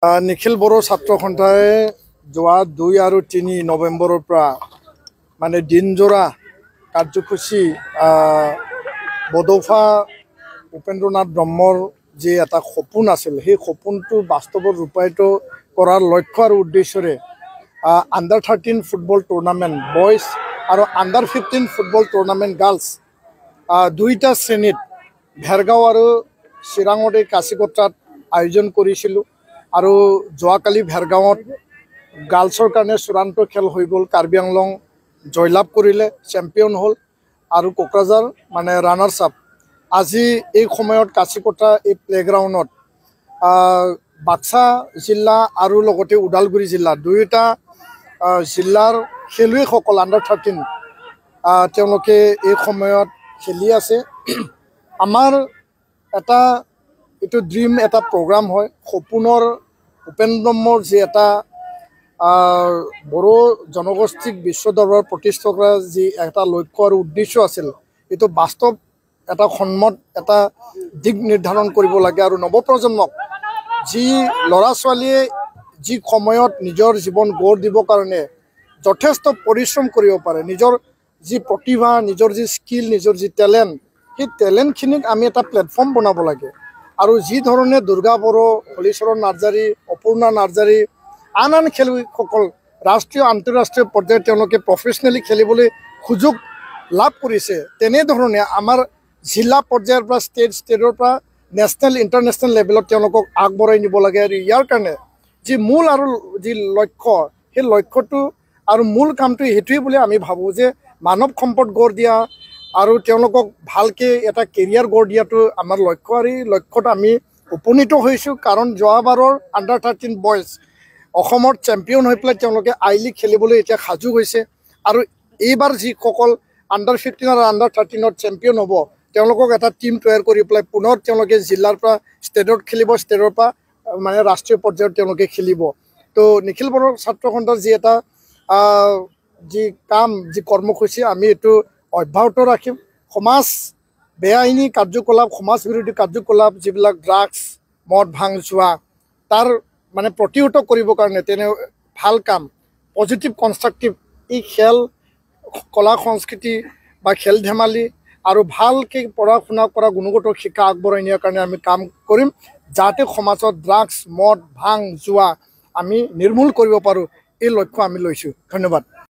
নিখিল বড়ো ছাত্ৰ সন্থাই যোৱা 2 আৰু 3 নৱেম্বৰৰ পৰা মানে দিনজোৰা কাৰ্যসূচী বডৌফা উপেন্দ্ৰনাথ ব্ৰহ্মৰ যি এটা সপোন আছিল সেই সপোনটো বাস্তৱত ৰূপায়িত কৰাৰ লক্ষ্য আৰু উদ্দেশ্যৰে আণ্ডাৰ 13 ফুটবল টুৰ্ণামেণ্ট বয়জ আৰু আণ্ডাৰ 15 ফুটবল টুৰ্ণামেণ্ট গাৰ্লছ দুইটা শ্ৰেণীত ভেৰগাঁও আৰু চিৰাঙত এই কাছিকটাত আয়োজন কৰিছিলোঁ। আৰু যোৱাকালি ভেৰগাঁৱত গাৰ্লছৰ কাৰণে চূড়ান্ত খেল হৈ গ'ল। কাৰ্বি আংলং জয়লাভ কৰিলে, চেম্পিয়ন হ'ল আৰু কোকৰাঝাৰ মানে ৰানাৰ্ছ আপ। আজি এই সময়ত কাছিকটা এই প্লেগ্ৰাউণ্ডত বাক্সা জিলা আৰু লগতে ওদালগুৰি জিলা দুয়োটা জিলাৰ খেলুৱৈসকল আণ্ডাৰ 13 তেওঁলোকে এই সময়ত খেলি আছে। আমাৰ এটা এইটো ড্ৰিম এটা প্ৰগ্ৰাম হয়, সপোনৰ উপেন্দ্ৰমৰ যি এটা বড়ো জনগোষ্ঠীক বিশ্ব দৰবাৰত প্ৰতিষ্ঠা কৰা যি এটা লক্ষ্য আৰু উদ্দেশ্য আছিল, এইটো বাস্তৱ এটা সন্মত এটা দিশ নিৰ্ধাৰণ কৰিব লাগে। আৰু নৱপ্ৰজন্মক যি ল'ৰা ছোৱালীয়ে যি সময়ত নিজৰ জীৱন গঢ় দিবৰ কাৰণে যথেষ্ট পৰিশ্ৰম কৰিব পাৰে, নিজৰ যি প্ৰতিভা, নিজৰ যি স্কিল, নিজৰ যি টেলেণ্ট, সেই টেলেণ্টখিনিক আমি এটা প্লেটফৰ্ম বনাব লাগে। আৰু যি ধৰণে দুৰ্গা বড়ো, হলীচৰণ নাৰ্জাৰী, অপূৰ্ণা নাৰ্জাৰী, আন খেলুৱৈসকল ৰাষ্ট্ৰীয় আন্তঃৰাষ্ট্ৰীয় পৰ্যায়ত তেওঁলোকে প্ৰফেচনেলি খেলিবলৈ সুযোগ লাভ কৰিছে, তেনেধৰণে আমাৰ জিলা পৰ্যায়ৰ পৰা ষ্টেটৰ পৰা নেশ্যনেল ইণ্টাৰনেশ্যনেল লেভেলত তেওঁলোকক আগবঢ়াই নিব লাগে। আৰু ইয়াৰ কাৰণে যি মূল আৰু যি লক্ষ্য, সেই লক্ষ্যটো আৰু মূল কামটো সেইটোৱেই বুলি আমি ভাবোঁ যে মানৱ সম্পদ গঢ় দিয়া আৰু তেওঁলোকক ভালকৈ এটা কেৰিয়াৰ গঢ় দিয়াটো আমাৰ লক্ষ্য। আৰু এই লক্ষ্যত আমি উপনীত হৈছোঁ, কাৰণ যোৱাবাৰৰ আণ্ডাৰ 13 বয়জ অসমৰ চেম্পিয়ন হৈ পেলাই তেওঁলোকে আই লিগ খেলিবলৈ এতিয়া সাজু হৈছে। আৰু এইবাৰ যিসকল আণ্ডাৰ 15 আৰু আণ্ডাৰ 13ত চেম্পিয়ন হ'ব, তেওঁলোকক এটা টীম তৈয়াৰ কৰি পেলাই পুনৰ তেওঁলোকে জিলাৰ পৰা ষ্টেটত খেলিব, ষ্টেটৰ পৰা মানে ৰাষ্ট্ৰীয় পৰ্যায়ত তেওঁলোকে খেলিব। তো নিখিল বড়ো ছাত্ৰ সন্থাৰ যি এটা যি কাম, যি কৰ্মসূচী, আমি এইটো অব্যাহত ৰাখিম। সমাজ বেআইনী কাৰ্যকলাপ, সমাজ বিৰোধী কাৰ্যকলাপ, যিবিলাক ড্ৰাগছ, মদ, ভাং, জোৱা, তাৰ মানে প্ৰতিহত কৰিবৰ কাৰণে তেনে ভাল কাম, পজিটিভ কনষ্ট্ৰাক্টিভ এই খেল, কলা সংস্কৃতি বা খেল ধেমালি আৰু ভালকৈ পঢ়া শুনা কৰা গুণগত শিক্ষা আগবঢ়াই নিয়াৰ কাৰণে আমি কাম কৰিম, যাতে সমাজত ড্ৰাগছ, মদ, ভাং, জোৱা আমি নিৰ্মূল কৰিব পাৰোঁ। এই লক্ষ্য আমি লৈছোঁ। ধন্যবাদ।